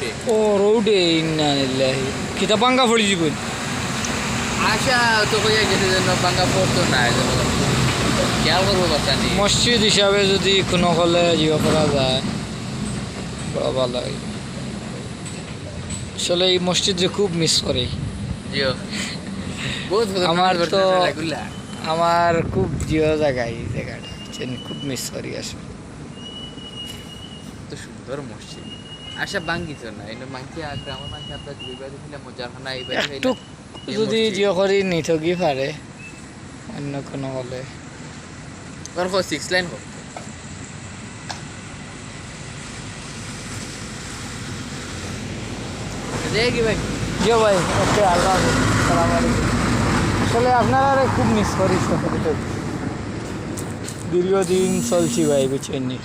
রোডে। ও রোডে ইন্না লিল্লাহি কিতা পাঙ্গা পড়ি জীবন আশা তো কইয়া গেছে যেন বাঙ্গা পড়তো না যেন খেয়াল করবো বাচ্চা নিয়ে। মসজিদ হিসাবে যদি কোনো হলে জিও করা যায় বড় ভালো হয়। আসলে এই মসজিদে খুব মিস করি। জিও বহুত আমার তো এগুলা আমার খুব জিও জায়গা এই জায়গাটা খুব মিস করি আসলে। তো সুন্দর মসজিদ আশা বাঙ্গিত না এনে মাংকি গ্রামের মাংকি আপনার দুই বাড়ি ছিল মজার খানা এই বাড়ি একটু যদি জিও করি নিথগি পারে অন্য কোনো হলে ওর 6 লাইন হোক দেখি ভাই। জিও ভাই ওকে আল্লাহ হাফেজ, আসসালামু আলাইকুম। আসলে আপনারা খুব মিস করি দীর্ঘদিন চলছি ভাই বুঝছেন নি।